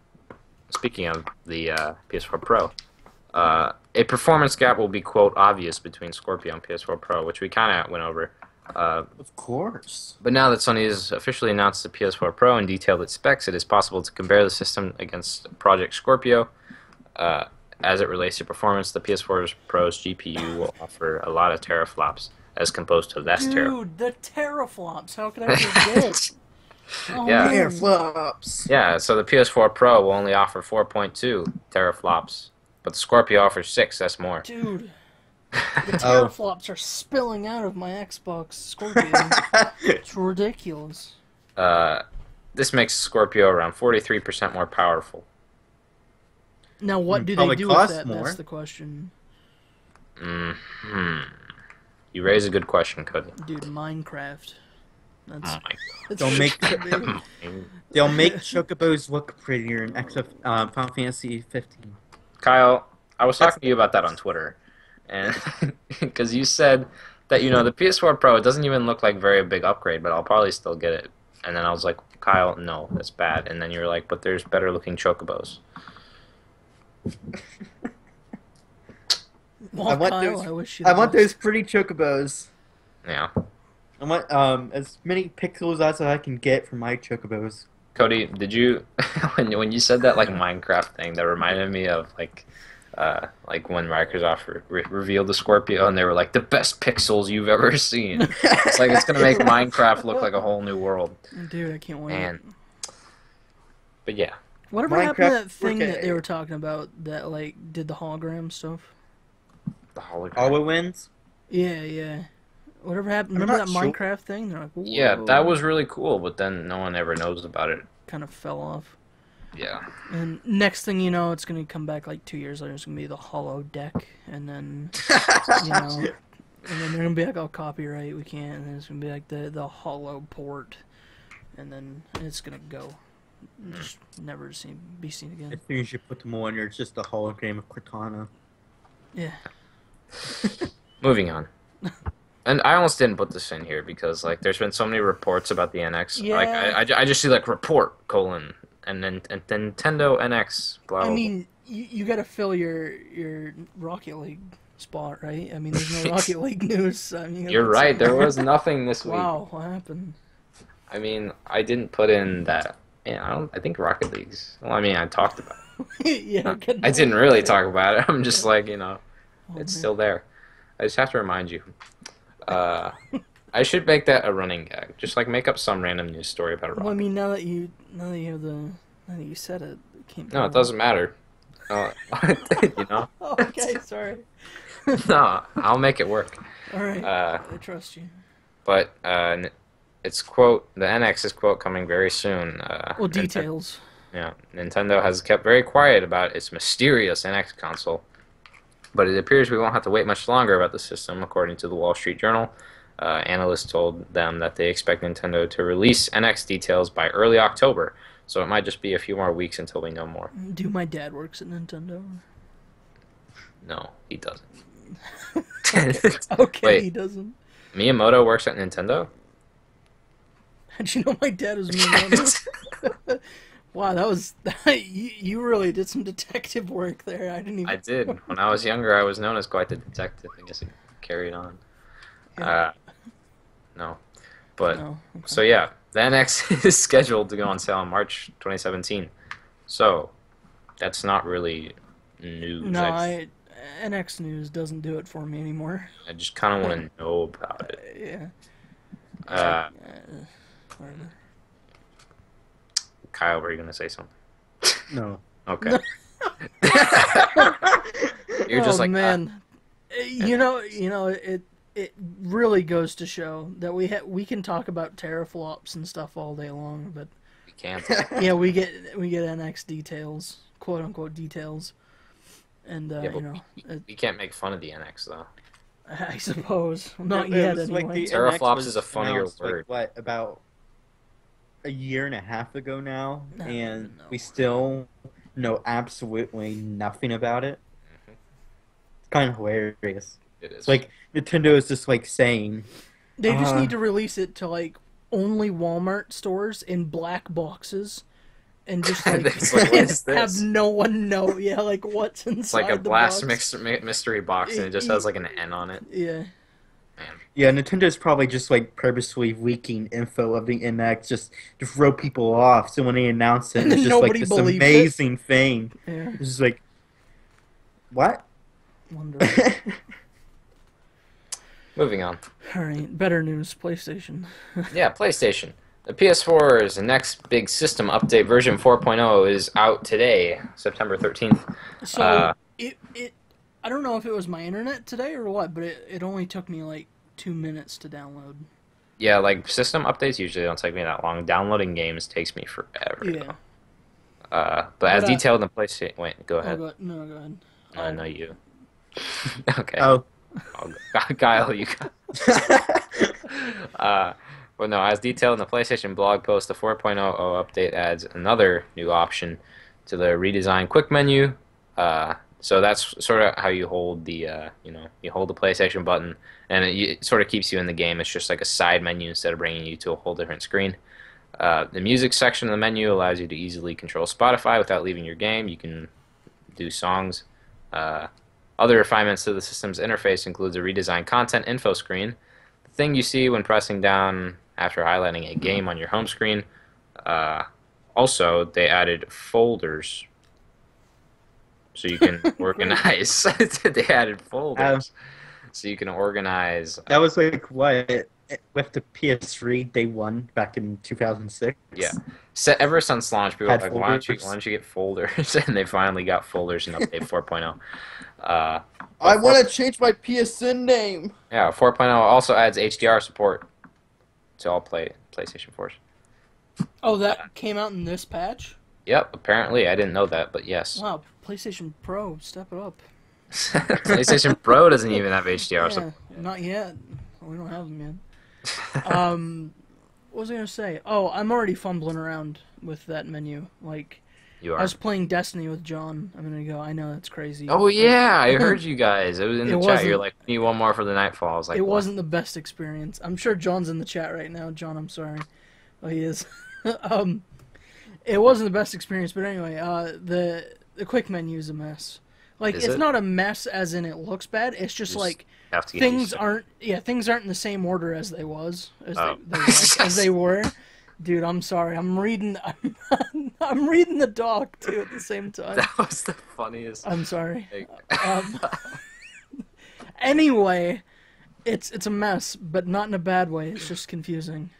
A: Speaking of the PS4 Pro, a performance gap will be, quote, obvious between Scorpio and PS4 Pro, which we kind of went over.
C: Of course.
A: But now that Sony has officially announced the PS4 Pro and detailed its specs, it is possible to compare the system against Project Scorpio. As it relates to performance, the PS4 Pro's GPU will offer a lot of teraflops as composed to less teraflops.
B: Dude, the teraflops. How could I forget? Oh,
A: Yeah.
B: man.
C: Teraflops.
A: Yeah, so the PS4 Pro will only offer 4.2 teraflops, but the Scorpio offers 6. That's more.
B: Dude, the teraflops are spilling out of my Xbox Scorpio. It's ridiculous.
A: This makes Scorpio around 43% more powerful.
B: Now, what do they
C: Probably
B: do with
C: costs
B: that?
C: more.
B: That's the question.
A: You raise a good question, Cody.
B: Dude, Minecraft. That's,
A: Oh my
B: that's
C: Don't make
A: god.
C: they'll make chocobos look prettier in Final Fantasy 15.
A: Kyle, I was talking to you about that on Twitter, and because you said that the PS4 Pro, it doesn't even look like very big upgrade, but I'll probably still get it. And then I was like, Kyle, no, that's bad. And then you were like, but there's better looking chocobos.
B: Well,
C: I want
B: Kyle,
C: those.
B: I wish you
C: I
B: the
C: want
B: best.
C: those pretty chocobos.
A: Yeah.
C: I want as many pixels as I can get for my chocobos.
A: Cody, did you when you said that like Minecraft thing, that reminded me of like when Microsoft revealed the Scorpio, and they were like the best pixels you've ever seen. It's like it's gonna make Minecraft look like a whole new world.
B: Dude, I can't wait.
A: But yeah,
B: Whatever happened to
C: Minecraft
B: that thing that they
C: 4K.
B: were talking about that like did the hologram stuff?
A: the hologram.
C: HoloWinds.
B: Yeah. Whatever happened?
C: I'm
B: Remember that
C: not sure.
B: Minecraft thing? They're like,
A: Yeah,
B: "Whoa."
A: that was really cool, but then no one ever knows about it.
B: kind of fell off.
A: Yeah.
B: And next thing you know, it's gonna come back like 2 years later. It's gonna be the hollow deck, and then and then they're gonna be like, "Oh, copyright, we can't." And then it's gonna be like the hollow port, and then it's gonna go, just never be seen
C: As
B: again.
C: soon as you put them on, it's just a hologram of Cortana.
B: Yeah.
A: Moving on. And I almost didn't put this in here because like there's been so many reports about the NX.
B: Yeah.
A: Like I just see like report : and then Nintendo NX. Blah, blah,
B: I
A: blah.
B: mean, you got to fill your Rocket League spot, right? I mean, there's no Rocket League news. I mean,
A: You're right. There was nothing this week.
B: Wow, what happened?
A: I mean, I didn't put in that Yeah, I think Rocket League's. Well, I mean, I talked about
B: Yeah,
A: it. I didn't really talk about it. I'm just like,
B: Oh,
A: it's
B: man.
A: still there. I just have to remind you. Uh, I should make that a running gag. Just like make up some random news story about a
B: Well, I
A: rocket.
B: mean, now that you have now that you said it, it can't be
A: No, it
B: wrong.
A: doesn't matter. You know?
B: Oh, okay, sorry.
A: No, I'll make it work.
B: All right,
A: Uh,
B: I trust you.
A: but it's quote the NX is quote coming very soon.
B: Well, details.
A: Yeah, Nintendo has kept very quiet about its mysterious NX console, but it appears we won't have to wait much longer about the system, according to the Wall Street Journal. Analysts told them that they expect Nintendo to release NX details by early October, so it might just be a few more weeks until we know more.
B: Do my dad works at Nintendo?
A: No, he doesn't.
B: Okay,
A: Wait.
B: he doesn't.
A: Miyamoto works at Nintendo?
B: How'd you know my dad was Miyamoto? Wow, that was you really did some detective work there. I didn't even.
A: I did. When I was younger, I was known as quite the detective. I guess it carried on.
B: Yeah.
A: No. But,
B: No, okay.
A: so yeah, the NX is scheduled to go on sale in March 2017. So, that's not really news.
B: No, NX News doesn't do it for me anymore.
A: I just kind of want to know about it.
B: Yeah. Whatever.
A: Kyle, were you going to say something?
C: No.
A: Okay. You're just like,
B: man, it really goes to show that we can talk about teraflops and stuff all day long, but
A: we can't.
B: yeah, we get NX details, quote unquote details, and
A: Yeah, but we can't make fun of the NX, though.
B: I suppose not
C: It
B: yet
C: was like
B: anyway.
C: the
A: Teraflops
C: NX was
A: is a funnier
C: announced, like,
A: word.
C: what, about a year and a half ago now,
B: No,
C: and
B: no.
C: we still know absolutely nothing about it. It's kind of hilarious.
A: It is.
C: It's like Nintendo is just like saying,
B: They just need to release it to like only Walmart stores in black boxes, and just like,
A: It's like, what is
B: have
A: this?
B: no one know. Yeah, like what's inside
A: It's like a
B: the
A: blast
B: box.
A: mystery box, and it just has like an N on it.
B: Yeah.
A: Man.
C: yeah, Nintendo's probably just like purposely leaking info of the NX just to throw people off. So when they announce it,
B: And then
C: it's just like
B: nobody
C: this
B: believes it.
C: amazing thing.
B: Yeah.
C: It's just like, what?
B: Wonderful.
A: Moving on.
B: All right, better news. PlayStation.
A: Yeah, PlayStation. The PS4's next big system update, version 4.0, is out today, September 13th.
B: So it I don't know if it was my internet today or what, but it only took me like 2 minutes to download.
A: Yeah, like system updates usually don't take me that long. Downloading games takes me forever.
B: Yeah.
A: But as
B: But,
A: detailed in the PlayStation. Wait, go ahead.
B: Go ahead.
A: I know you. Okay.
C: Oh.
A: Kyle, you got. Well, no, as detailed in the PlayStation blog post, the 4.0 update adds another new option to the redesigned quick menu. So that's sort of how you hold the, you hold the PlayStation button, and it sort of keeps you in the game. It's just like a side menu instead of bringing you to a whole different screen. The music section of the menu allows you to easily control Spotify without leaving your game. You can do songs. Other refinements to the system's interface includes a redesigned content info screen, the thing you see when pressing down after highlighting a game on your home screen. Also, they added folders, so you can organize. They added folders, so you can organize.
C: That was like what with the PS3 day one back in 2006.
A: Yeah. Ever since launch, people were
C: Had
A: like,
C: folders.
A: why don't you get folders? And they finally got folders in update 4.0.
C: I want to change my PSN name.
A: Yeah, 4.0 also adds HDR support to all PlayStation 4s.
B: Oh, that came out in this patch?
A: Yep, apparently. I didn't know that, but yes.
B: Wow, PlayStation Pro, step it up.
A: PlayStation Pro doesn't even have HDR support.
B: Not yet. We don't have them yet. What was I gonna say? Oh, I'm already fumbling around with that menu. Like,
A: You
B: I
A: are.
B: was playing Destiny with John a minute ago. I know that's crazy.
A: Oh, yeah, I heard you guys. It was in the
B: It
A: chat. You're
B: wasn't-
A: like, need one more for the Nightfall. I was like,
B: It
A: what?
B: wasn't the best experience. I'm sure John's in the chat right now. John, I'm sorry. Oh, he is. It wasn't the best experience, but anyway, the quick menu is a mess. Like,
A: Is
B: it's
A: it?
B: not a mess as in it looks bad. It's just
A: Just
B: like
A: have to get used
B: things
A: to it.
B: aren't. Yeah, things aren't in the same order as they was
A: Oh.
B: as they were. Dude, I'm sorry. I'm reading. I'm reading the doc too at the same time.
A: That was the funniest.
B: I'm sorry.
A: thing.
B: Anyway, it's a mess, but not in a bad way. It's just confusing.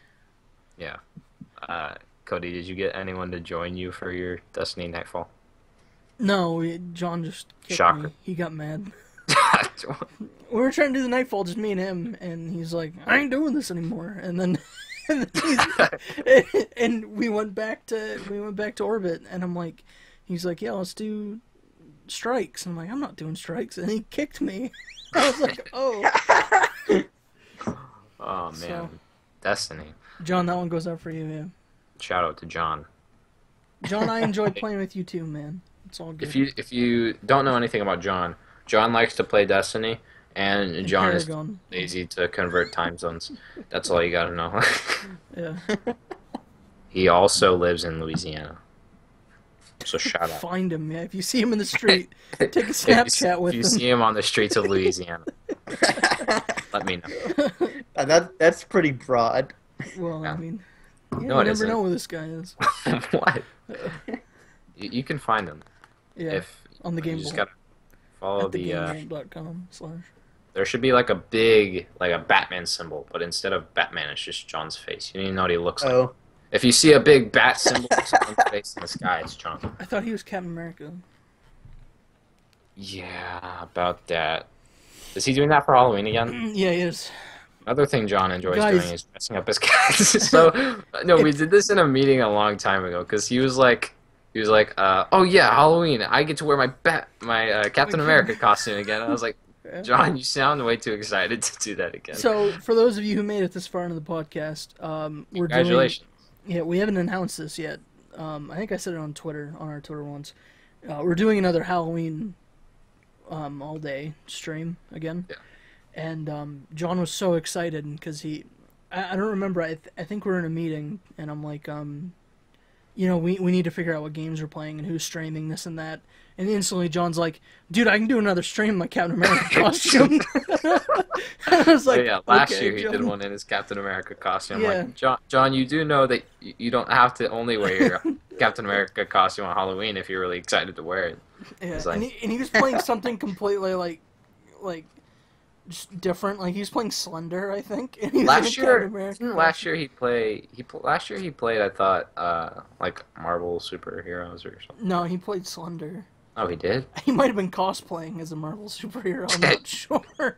A: Yeah. Cody, did you get anyone to join you for your Destiny Nightfall?
B: No, John just kicked
A: Shocker.
B: me. He got mad. We were trying to do the Nightfall, just me and him, and he's like, "I ain't doing this anymore." And then, and we went back to Orbit, and I'm like, he's like, "Yeah, let's do strikes." And I'm like, "I'm not doing strikes," and he kicked me. I was like, "Oh."
A: Oh man,
B: So-
A: Destiny.
B: John, that one goes out for you, yeah.
A: Shout out to John.
B: John, I enjoyed playing with you too, man. It's all good.
A: If you don't know anything about John, John likes to play Destiny, and John is
B: Paragon.
A: lazy to convert time zones. That's all you gotta know.
B: Yeah.
A: He also lives in Louisiana. So shout out.
B: Find him, yeah. If you see him in the street, take a Snapchat with
A: If you
B: him.
A: see him on the streets of Louisiana, let me know.
C: That's pretty broad.
B: Well,
A: Yeah.
B: I mean,
A: No,
B: yeah, you
A: it
B: never
A: isn't.
B: know who this guy is.
A: What? You can find him
B: Yeah,
A: if
B: on the
A: you
B: Game
A: just
B: Boy.
A: gotta follow
B: At the
A: the.
B: GameBolt.com/.
A: There should be like a big, like a Batman symbol, but instead of Batman, it's just John's face. You don't even know what he looks like.
C: Oh,
A: If you see a big bat symbol with someone's face in the sky, it's John.
B: I thought he was Captain America.
A: Yeah, about that. Is he doing that for Halloween again?
B: Yeah, he is.
A: Another thing John enjoys
B: Guys.
A: doing is dressing up as cats. So, no, we did this in a meeting a long time ago because he was like, oh yeah, Halloween, I get to wear my Captain America costume again. I was like,
B: Yeah.
A: John, you sound way too excited to do that again.
B: So, for those of you who made it this far into the podcast, we're doing.
A: Congratulations.
B: Yeah, we haven't announced this yet. I think I said it on our Twitter once. We're doing another Halloween all day stream again.
A: Yeah.
B: And John was so excited because I don't remember. I think we were in a meeting and I'm like, we need to figure out what games we're playing and who's streaming this and that. And instantly John's like, dude, I can do another stream in my Captain America costume. I was like,
A: Yeah, last
B: okay,
A: year he
B: John.
A: did one in his Captain America costume.
B: Yeah.
A: Like, John, you do know that you don't have to only wear your Captain America costume on Halloween if you're really excited to wear it.
B: Yeah,
A: It's like-
B: and he was playing something completely like just different. Like he was playing Slender, I think. And he was
A: Last
B: in a
A: year,
B: Captain America
A: didn't last year he played. Last year he played. I thought like Marvel superheroes or something.
B: No, he played Slender.
A: Oh, he did.
B: He might have been cosplaying as a Marvel superhero. I'm not sure.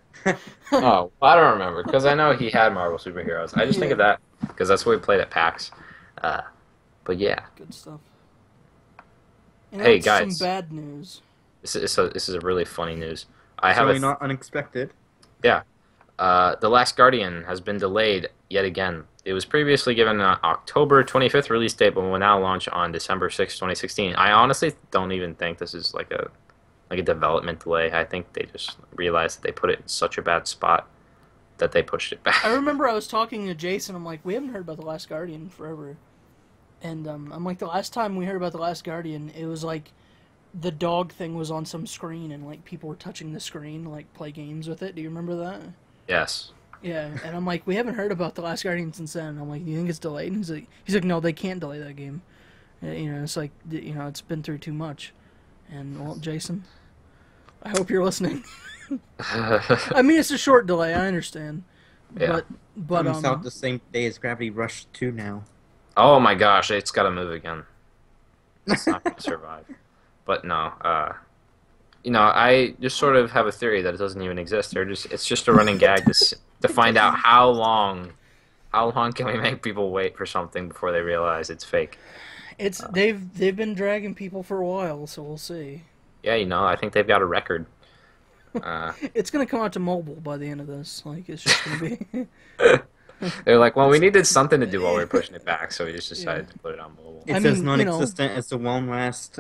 A: Oh, I don't remember because I know he had Marvel superheroes. I just think of that because that's what we played at PAX. But yeah,
B: Good stuff. And
A: Hey,
B: that's
A: guys.
B: some bad news.
A: this is a really funny news. I have
C: certainly
A: a
C: not unexpected.
A: The Last Guardian has been delayed yet again. It was previously given an October 25th release date, but will now launch on December 6, 2016. I honestly don't even think this is like a development delay. I think they just realized that they put it in such a bad spot that they pushed it back.
B: I remember I was talking to Jason. I'm like, we haven't heard about The Last Guardian in forever. And I'm like, the last time we heard about The Last Guardian, it was like the dog thing was on some screen and like people were touching the screen to like play games with it. Do you remember that?
A: Yes.
B: Yeah, and I'm like, we haven't heard about The Last Guardian since then. I'm like, do you think it's delayed? And he's like, no, they can't delay that game. It's like, it's been through too much. And well, Jason, I hope you're listening. I mean, it's a short delay. I understand.
A: Yeah.
B: But
C: Comes out the same day as Gravity Rush 2 now.
A: Oh my gosh, it's got to move again. It's not going to survive. But no, I just sort of have a theory that it doesn't even exist. It's just a running gag to find out how long can we make people wait for something before they realize it's fake.
B: They've been dragging people for a while, so we'll see.
A: Yeah, I think they've got a record.
B: It's gonna come out to mobile by the end of this. Like it's just gonna be.
A: They're like, well, we needed something to do while we were pushing it back, so we just decided to put it on mobile.
C: It's
B: I mean,
C: as non-existent as the One Last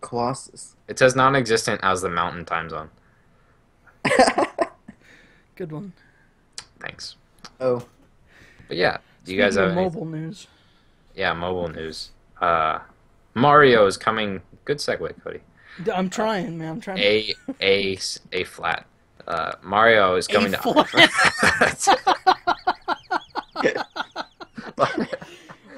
C: Colossus.
A: It's as non-existent as the Mountain time zone.
B: Good one.
A: Thanks.
C: Oh,
A: But yeah, do you
B: Speaking
A: guys have
B: of
A: any?
B: mobile news?
A: Yeah, mobile news. Mario is coming. Good segue, Cody.
B: I'm trying, man. I'm trying.
A: A flat. Mario is coming to.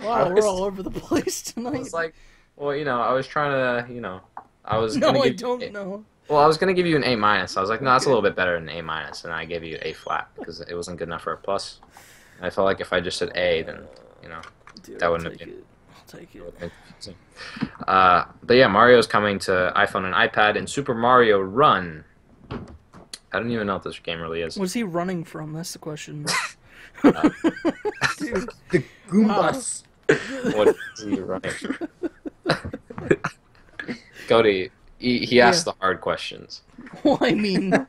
B: Well, Wow, we're all over the place
A: I
B: tonight.
A: was like, well, I was trying to, I was
B: No,
A: gonna
B: I
A: give.
B: don't know.
A: Well, I was gonna give you an A minus. I was like, no, that's a
B: Okay.
A: little bit better than A minus, and I gave you A flat because it wasn't good enough for a plus. And I felt like if I just said A, then
B: Dude,
A: that
B: I'll
A: wouldn't have
B: take
A: been.
B: it. I'll take
A: It would
B: it.
A: have been confusing. But yeah, Mario's coming to iPhone and iPad in Super Mario Run. I don't even know what this game really is.
B: What's he running from? That's the question.
A: Uh,
B: Dude.
C: The Goombas.
A: What is he running? Cody, he asked the hard questions.
B: Well, I mean,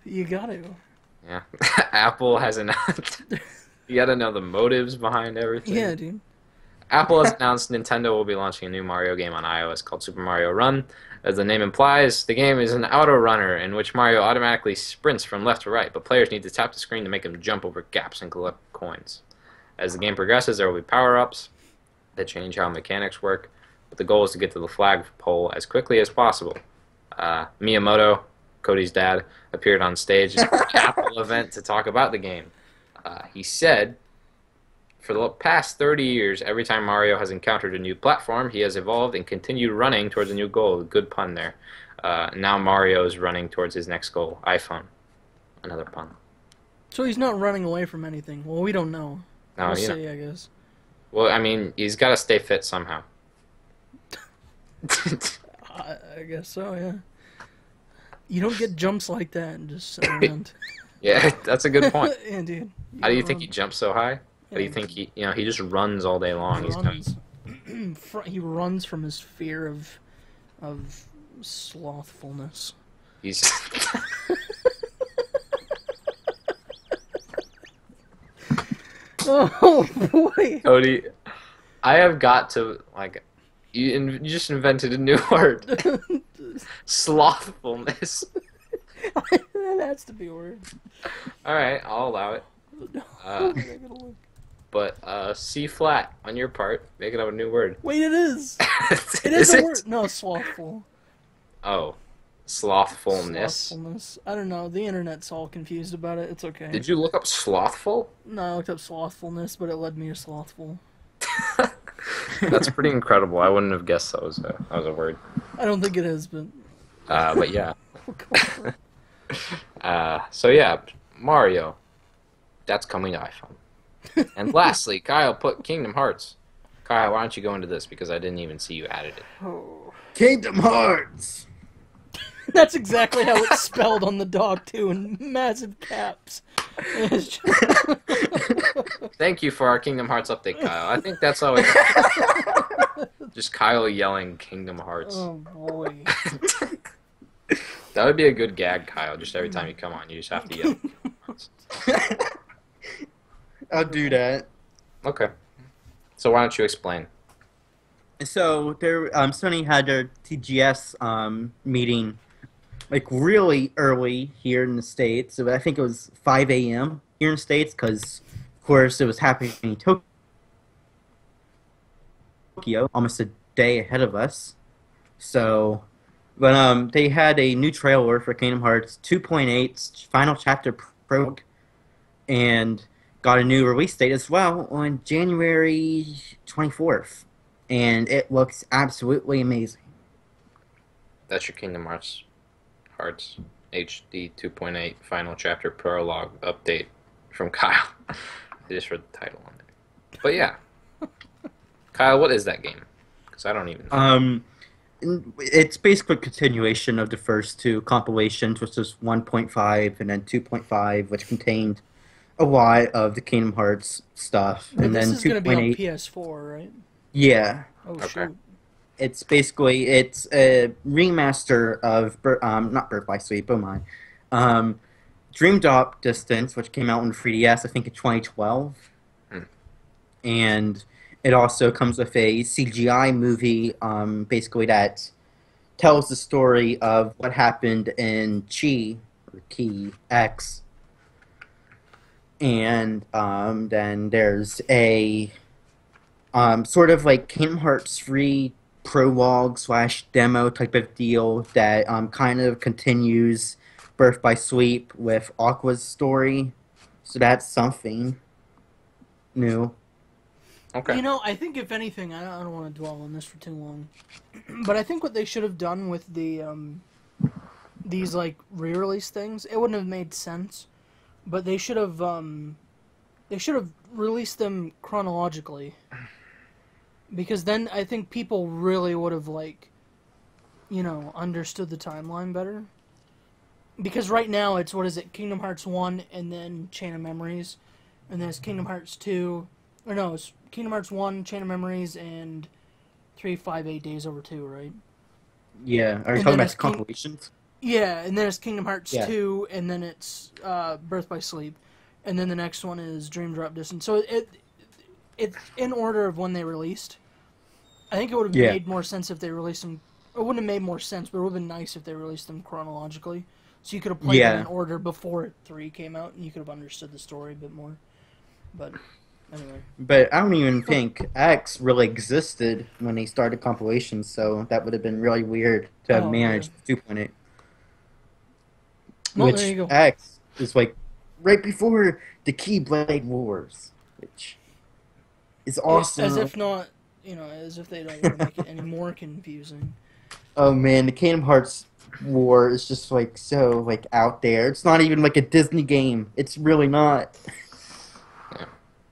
B: you got to.
A: Yeah, Apple has announced. You got to know the motives behind everything.
B: Yeah, dude.
A: Apple has announced Nintendo will be launching a new Mario game on iOS called Super Mario Run. As the name implies, the game is an auto runner in which Mario automatically sprints from left to right, but players need to tap the screen to make him jump over gaps and collect coins. As the game progresses, there will be power-ups that change how mechanics work, but the goal is to get to the flagpole as quickly as possible. Miyamoto, Cody's dad, appeared on stage at the Apple event to talk about the game. He said, for the past 30 years, every time Mario has encountered a new platform, he has evolved and continued running towards a new goal. Good pun there. Now Mario is running towards his next goal, iPhone. Another pun.
B: So he's not running away from anything. Well, we don't know.
A: No,
B: We'll see, I guess.
A: Well, I mean, he's got to stay fit somehow.
B: I guess so, yeah. You don't get jumps like that and just sit around.
A: Yeah, that's a good point.
B: Yeah, dude.
A: How do you think he jumps so high? How do you think he just runs all day long? He's
B: runs. He runs from his fear of slothfulness.
A: He's
B: Oh boy!
A: Cody. I have got to you just invented a new word. Slothfulness.
B: That has to be a word.
A: All right, I'll allow it. But C flat on your part, making up a new word.
B: Wait, it is. It is a word. No, slothful.
A: Oh, slothfulness.
B: Slothfulness. I don't know. The internet's all confused about it. It's okay.
A: Did you look up slothful?
B: No, I looked up slothfulness, but it led me to slothful.
A: That's pretty incredible. I wouldn't have guessed that was a word.
B: I don't think it is, but.
A: But yeah. So yeah, Mario. That's coming to iPhone. And lastly, Kyle put Kingdom Hearts. Kyle, why don't you go into this because I didn't even see you added it.
B: Oh.
C: Kingdom Hearts.
B: That's exactly how it's spelled on the dog too, in massive caps. It's just-
A: Thank you for our Kingdom Hearts update, Kyle. I think that's always just Kyle yelling Kingdom Hearts.
B: Oh boy.
A: That would be a good gag, Kyle. Just every time you come on, you just have to yell.
C: I'll do that.
A: Okay. So why don't you explain?
C: So Sony had their TGS meeting really early here in the States. So I think it was 5 a.m. here in the States because, of course, it was happening in Tokyo, almost a day ahead of us. So, but they had a new trailer for Kingdom Hearts 2.8's Final Chapter Pro, and got a new release date as well on January 24th. And it looks absolutely amazing.
A: That's your Kingdom Hearts HD 2.8 Final Chapter Prologue update from Kyle. I just read the title on it. But yeah. Kyle, what is that game? Because I don't even know.
C: It's basically a continuation of the first two compilations, which is 1.5 and then 2.5, which contained a lot of the Kingdom Hearts stuff.
B: But
C: and
B: this
C: then
B: is going to be on
C: 2.8.
B: PS4, right?
C: Yeah.
B: Oh,
A: Okay.
B: shoot.
C: It's a remaster of not Birth by Sleep, oh my. Dream Drop Distance, which came out on 3DS, I think in 2012. And it also comes with a CGI movie, basically that tells the story of what happened in Chi, or Key X. And then there's a sort of like Kingdom Hearts 3 prologue / demo type of deal that kind of continues Birth by Sleep with Aqua's story. So that's something new.
A: Okay.
B: You know, I think if anything, I don't want to dwell on this for too long, but I think what they should have done with the these like re-release things, it wouldn't have made sense, but they should have released them chronologically, because then I think people really would have like, understood the timeline better. Because right now it's, what is it, Kingdom Hearts 1 and then Chain of Memories, and then it's Kingdom Hearts 2, or no, it's Kingdom Hearts 1, Chain of Memories, and 358 Days Over 2, right?
C: Yeah, are you
B: And
C: talking
B: then
C: about
B: it's
C: the compilations?
B: Yeah, and then it's Kingdom Hearts
C: Yeah.
B: 2, and then it's Birth by Sleep, and then the next one is Dream Drop Distance. So it's in order of when they released. I think it would have
C: Yeah.
B: made more sense if they released them. It wouldn't have made more sense, but it would have been nice if they released them chronologically. So you could have played them in order before 3 came out, and you could have understood the story a bit more. But anyway.
C: But I don't even think X really existed when they started compilations, so that would have been really weird to have
B: Oh,
C: managed 2.8.
B: Well,
C: Which
B: there you go.
C: X is like right before the Keyblade Wars, which is awesome.
B: As if not, as if they don't want to make it any more confusing.
C: Oh man, the Kingdom Hearts War is just like so like out there. It's not even like a Disney game. It's really not.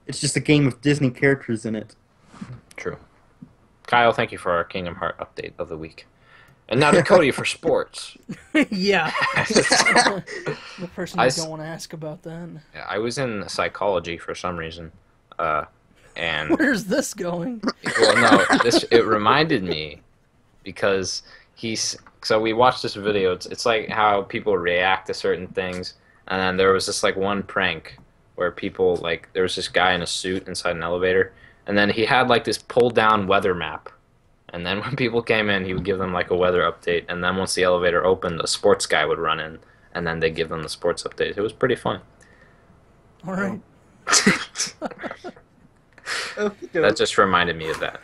C: It's just a game with Disney characters in it.
A: True. Kyle, thank you for our Kingdom Heart update of the week. And now to Cody for sports.
B: Yeah. The person you
A: I
B: don't want to ask about that.
A: Yeah, I was in psychology for some reason, and
B: Where's this going?
A: well, no, it reminded me because so we watched this video. It's like how people react to certain things, and then there was this like one prank where people like there was this guy in a suit inside an elevator, and then he had like this pulled down weather map. And then when people came in, he would give them like a weather update. And then once the elevator opened, a sports guy would run in, and then they'd give them the sports update. It was pretty fun.
B: All right.
A: That just reminded me of that.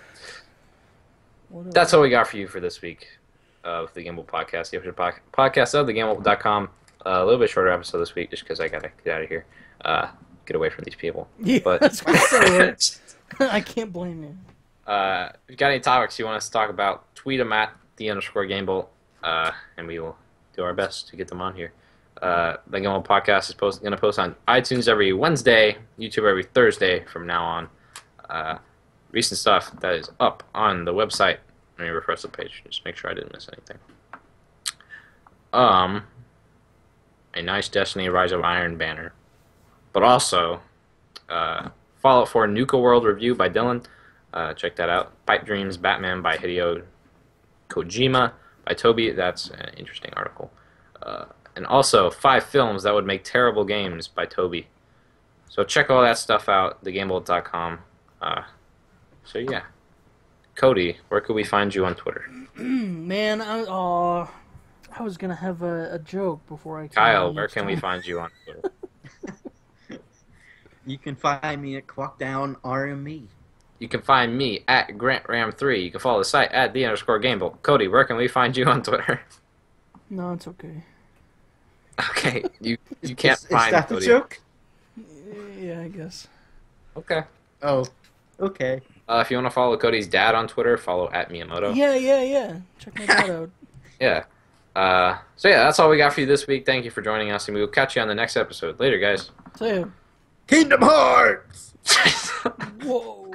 A: That's all we got for you for this week of the Gamble Podcast. The official podcast of thegamble.com. A little bit shorter episode this week just because I got to get out of here. Get away from these people.
B: Yeah,
A: But
B: that's what I said. I can't blame you.
A: if you've got any topics you want us to talk about, tweet them at _Gamble, and we will do our best to get them on here. The Gamble Podcast is going to post on iTunes every Wednesday, YouTube every Thursday from now on. Recent stuff that is up on the website. Let me refresh the page, just make sure I didn't miss anything. A nice Destiny Rise of Iron banner. But also, Fallout 4 Nuka World review by Dylan. Check that out. Pipe Dreams Batman by Hideo Kojima by Toby. That's an interesting article. And also 5 films that would make terrible games by Toby. So check all that stuff out, thegamble.com. So yeah. Cody, where could we find you on Twitter?
B: Man, I was gonna have a joke before I came
A: Kyle,
B: on
A: where
B: each
A: can we
B: time.
A: find you on Twitter?
C: You can find me at ClockdownRME.
A: You can find me at GrantRam3. You can follow the site at _Gamble. Cody, where can we find you on Twitter?
B: No, it's okay.
A: Okay, you can't
C: Is
A: find
C: that the
A: Cody.
C: joke?
B: Yeah, I guess.
A: Okay.
C: Oh, okay.
A: If you want to follow Cody's dad on Twitter, follow at Miyamoto.
B: Yeah. Check my dad out.
A: Yeah. So yeah, that's all we got for you this week. Thank you for joining us, and we will catch you on the next episode. Later, guys.
B: See ya.
C: Kingdom Hearts!
B: Whoa.